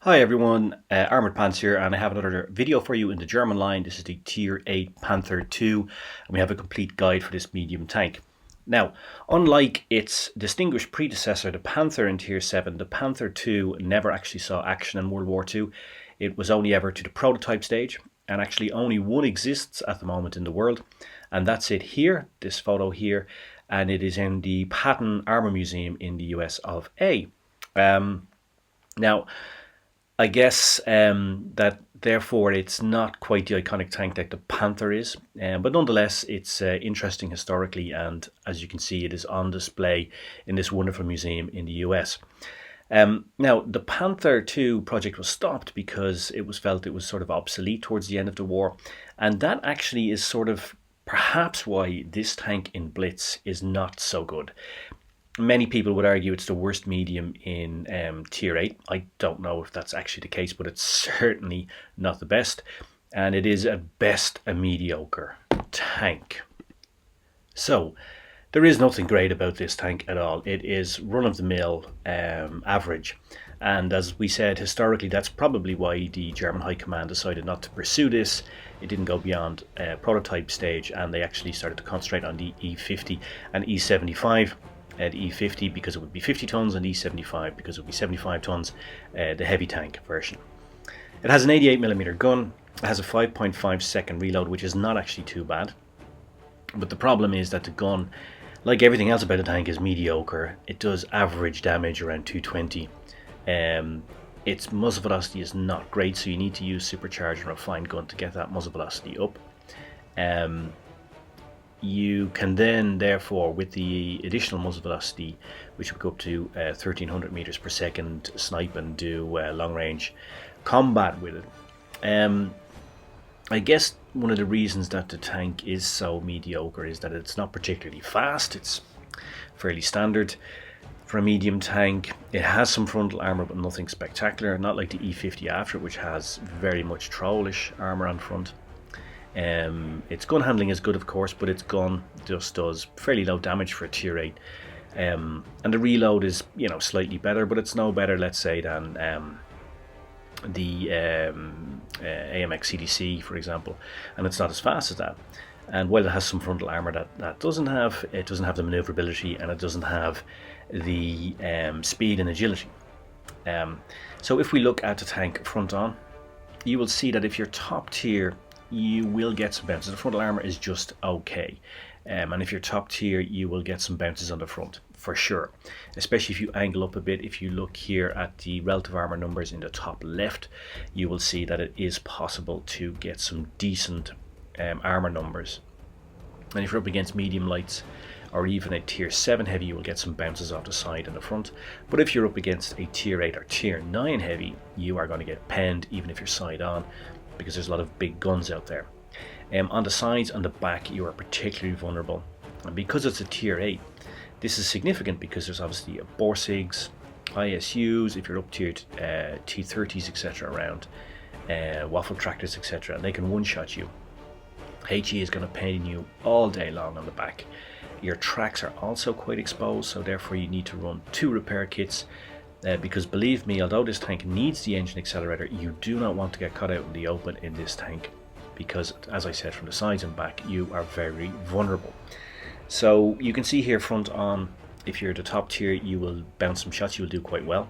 Hi everyone, Armoured Pants here, and I have another video for you in the German line. This is the Tier VIII Panther II, and we have a complete guide for this medium tank. Now, unlike its distinguished predecessor, the Panther in Tier VII, the Panther II never actually saw action in World War II. It was only ever to the prototype stage, and actually only one exists at the moment in the world, and that's it here, this photo here, and it is in the Patton Armour Museum in the US of A. Now, I guess that therefore it's not quite the iconic tank that the Panther is, but nonetheless it's interesting historically, and as you can see it is on display in this wonderful museum in the US. Now the Panther II project was stopped because it was felt it was sort of obsolete towards the end of the war, and that actually is sort of perhaps why this tank in Blitz is not so good. Many people would argue it's the worst medium in Tier VIII. I don't know if that's actually the case, but it's certainly not the best. And it is at best a mediocre tank. So, there is nothing great about this tank at all. It is run-of-the-mill average. And as we said, historically, that's probably why the German High Command decided not to pursue this. It didn't go beyond prototype stage, and they actually started to concentrate on the E50 and E75. The E50 because it would be 50 tons, and E75 because it would be 75 tons, the heavy tank version. It has an 88mm gun. It has a 5.5 second reload, which is not actually too bad. But the problem is that the gun, like everything else about the tank, is mediocre. It does average damage around 220. Its muzzle velocity is not great, so you need to use supercharged and refined gun to get that muzzle velocity up. You can then, therefore, with the additional muzzle velocity, which would go up to 1300 meters per second, snipe and do long range combat with it. I guess one of the reasons that the tank is so mediocre is that it's not particularly fast. It's fairly standard for a medium tank. It has some frontal armour, but nothing spectacular, not like the E50 after it, which has very much trollish armour on front. Its gun handling is good, of course, but its gun just does fairly low damage for a Tier VIII. And the reload is, slightly better, but it's no better, let's say, than the AMX CDC, for example, and it's not as fast as that. And while it has some frontal armor that doesn't have, it doesn't have the maneuverability, and it doesn't have the speed and agility. So if we look at the tank front on, you will see that if you're top tier, you will get some bounces. The frontal armor is just okay, and if you're top tier, you will get some bounces on the front for sure, especially if you angle up a bit. If you look here at the relative armor numbers in the top left, you will see that it is possible to get some decent armor numbers. And if you're up against medium lights or even a Tier 7 heavy, you will get some bounces off the side and the front. But if you're up against a Tier 8 or Tier 9 heavy, you are going to get penned even if you're side on, because there's a lot of big guns out there. On the sides and the back, you are particularly vulnerable. And because it's a Tier 8, this is significant because there's obviously Borsigs, ISUs, if you're up to T30s, etc. around, waffle tractors, etc. and they can one-shot you. HE is going to pain you all day long on the back. Your tracks are also quite exposed, so therefore you need to run 2 repair kits. Because believe me, although this tank needs the engine accelerator, you do not want to get caught out in the open in this tank, because as I said, from the sides and back you are very vulnerable. So you can see here front on, if you're the top tier, you will bounce some shots, you will do quite well.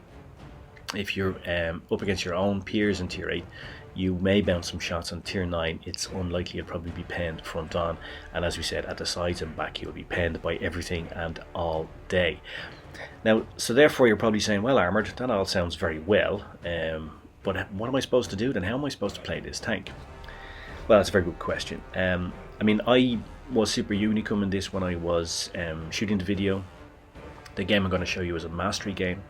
If you're up against your own peers in Tier 8, you may bounce some shots. On Tier 9, it's unlikely you'll probably be penned front on, and as we said, at the sides and back you will be penned by everything and all day. Now, so therefore you're probably saying, well, Armoured, that all sounds very well, but what am I supposed to do then? How am I supposed to play this tank? Well, that's a very good question. I mean, I was super unicum in this when I was shooting the video. The game I'm going to show you is a mastery game,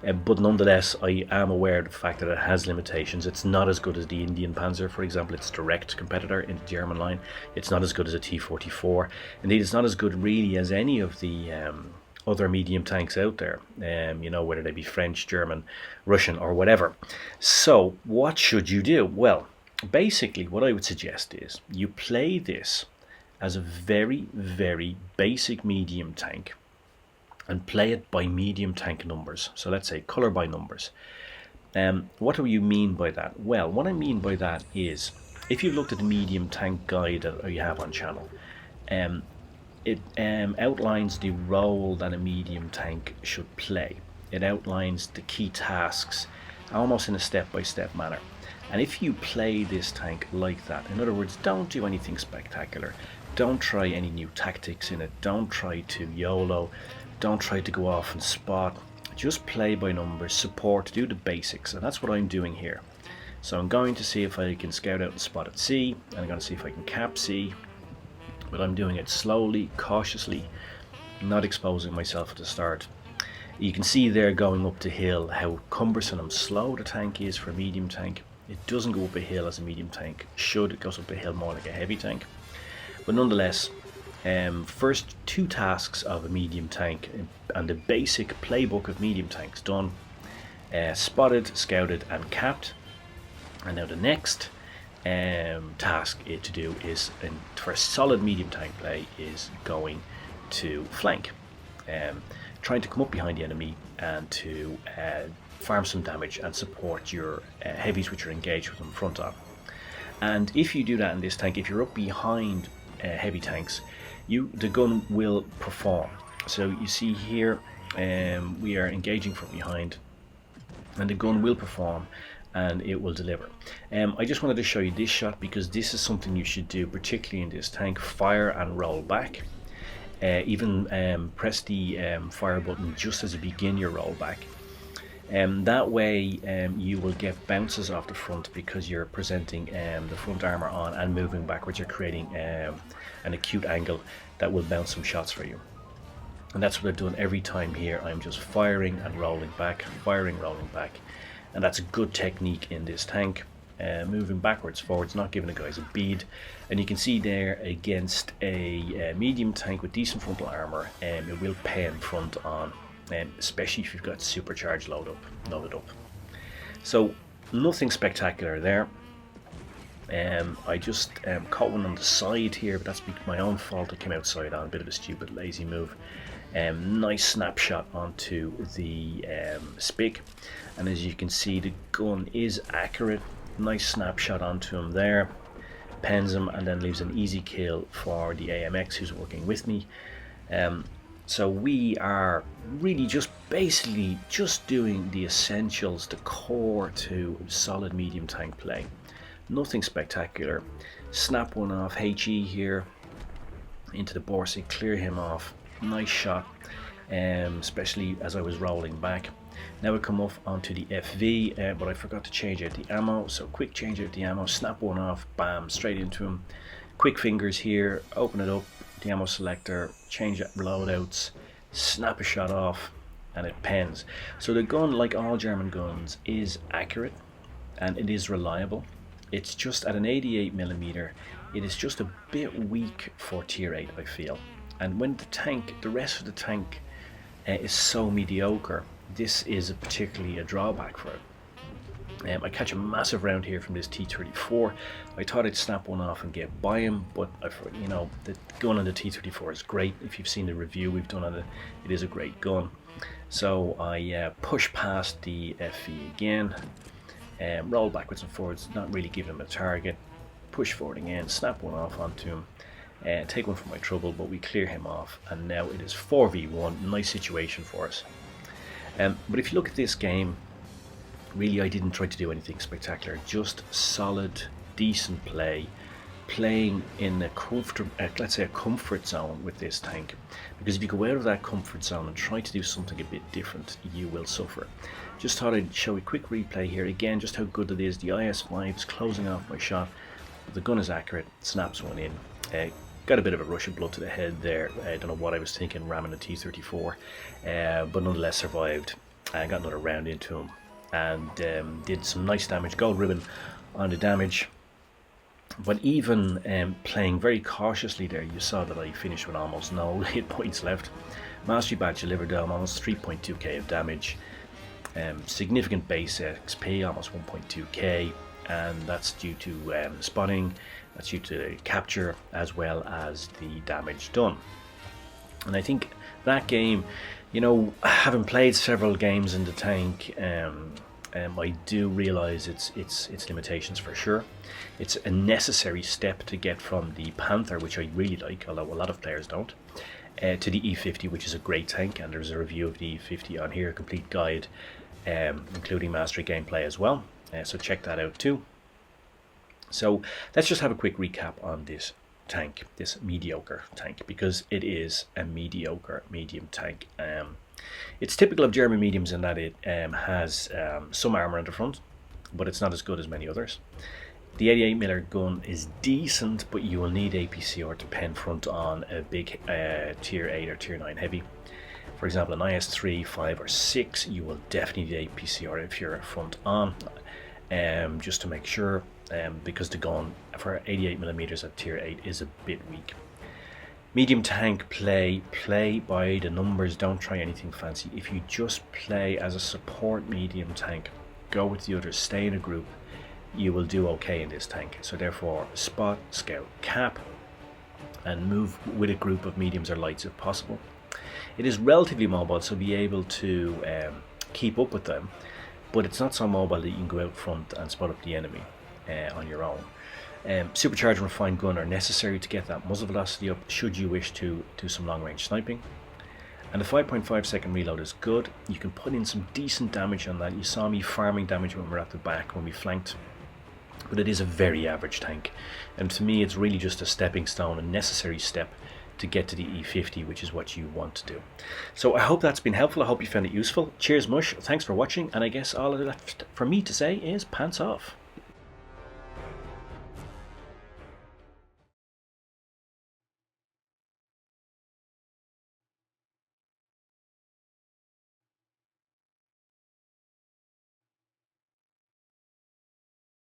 but nonetheless I am aware of the fact that it has limitations. It's not as good as the Indian Panzer, for example, its direct competitor in the German line. It's not as good as a T44. Indeed, it's not as good really as any of the other medium tanks out there, whether they be French, German, Russian or whatever. So what should you do? Well, basically what I would suggest is you play this as a very, very basic medium tank and play it by medium tank numbers. So let's say color by numbers. What do you mean by that? Well, what I mean by that is, if you've looked at the medium tank guide that you have on channel, it outlines the role that a medium tank should play. It outlines the key tasks almost in a step-by-step manner. And if you play this tank like that, in other words, don't do anything spectacular, don't try any new tactics in it, don't try to YOLO, don't try to go off and spot, just play by numbers, support, do the basics, and that's what I'm doing here. So I'm going to see if I can scout out and spot at C, and I'm going to see if I can cap C, but I'm doing it slowly, cautiously, not exposing myself at the start. You can see there going up the hill how cumbersome and slow the tank is for a medium tank. It doesn't go up a hill as a medium tank should. It goes up a hill more like a heavy tank. But nonetheless, first two tasks of a medium tank and the basic playbook of medium tanks done. Spotted, scouted and capped. And now the next task to do is, for a solid medium tank play, is going to flank. Trying to come up behind the enemy and to farm some damage and support your heavies which are engaged with them front on. And if you do that in this tank, if you're up behind heavy tanks, the gun will perform. So you see here we are engaging from behind and the gun will perform and it will deliver. I just wanted to show you this shot because this is something you should do, particularly in this tank. Fire and roll back. Even press the fire button just as you begin your rollback. That way you will get bounces off the front because you're presenting the front armour on and moving backwards. You're creating an acute angle that will bounce some shots for you. And that's what I've done every time here. I'm just firing and rolling back, firing, rolling back. And that's a good technique in this tank. Moving backwards, forwards, not giving the guys a bead. And you can see there against a medium tank with decent frontal armour, it will pen front on, especially if you've got supercharged loaded up. So nothing spectacular there. I just caught one on the side here, but that's my own fault. I came outside on a bit of a stupid lazy move. Nice snapshot onto the spec, and as you can see the gun is accurate. Nice snapshot onto him there, pens him and then leaves an easy kill for the AMX who's working with me. So we are really just basically just doing the essentials, the core to solid medium tank play. Nothing spectacular. Snap one off, HE here into the Borsig, clear him off. Nice shot, especially as I was rolling back. Now we come off onto the FV, but I forgot to change out the ammo, so quick change out the ammo, snap one off, bam, straight into him. Quick fingers here, open it up, the ammo selector, change out loadouts, snap a shot off, and it pens. So the gun, like all German guns, is accurate and it is reliable. It's just at an 88mm, it is just a bit weak for Tier 8, I feel. And when the rest of the tank is so mediocre, this is particularly a drawback for it. I catch a massive round here from this T-34. I thought I'd snap one off and get by him, but the gun on the T-34 is great. If you've seen the review we've done on it, it is a great gun. So I push past the FV again, roll backwards and forwards, not really giving him a target. Push forward again, snap one off onto him. Take one for my trouble, but we clear him off, and now it is 4v1. Nice situation for us. But if you look at this game, really I didn't try to do anything spectacular, just solid, decent play, playing in a comfortable, let's say a comfort zone with this tank. Because if you go out of that comfort zone and try to do something a bit different, you will suffer. Just thought I'd show a quick replay here again, just how good it is. The IS-5 is closing off my shot, the gun is accurate, snaps one in. Got a bit of a rush of blood to the head there. I don't know what I was thinking ramming a T-34, but nonetheless survived and got another round into him and did some nice damage, gold ribbon on the damage. But even playing very cautiously there, you saw that I finished with almost no hit points left. Mastery badge delivered almost 3.2k of damage, significant base XP, almost 1.2k, and that's due to spotting. That's due to capture as well as the damage done. And I think that game, having played several games in the tank, I do realise its limitations for sure. It's a necessary step to get from the Panther, which I really like, although a lot of players don't, to the E50, which is a great tank, and there's a review of the E50 on here, a complete guide, including mastery gameplay as well, so check that out too. So let's just have a quick recap on this tank, this mediocre tank, because it is a mediocre medium tank. It's typical of German mediums in that it has some armour on the front, but it's not as good as many others. The 88mm gun is decent, but you will need APCR to pen front on a big Tier 8 or Tier 9 heavy. For example, an IS-3, 5 or 6, you will definitely need APCR if you're front on, just to make sure, because the gun for 88mm at Tier 8 is a bit weak. Medium tank play by the numbers, don't try anything fancy. If you just play as a support medium tank, go with the others, stay in a group, you will do okay in this tank. So therefore, spot, scout, cap, and move with a group of mediums or lights if possible. It is relatively mobile, so be able to keep up with them, but it's not so mobile that you can go out front and spot up the enemy on your own. Supercharged and refined gun are necessary to get that muzzle velocity up should you wish to do some long range sniping. And the 5.5 second reload is good. You can put in some decent damage on that. You saw me farming damage when we were at the back when we flanked, but it is a very average tank, and to me it's really just a stepping stone, a necessary step to get to the E50, which is what you want to do. So I hope that's been helpful. I hope you found it useful. Cheers Mush, thanks for watching, and I guess all left for me to say is pants off.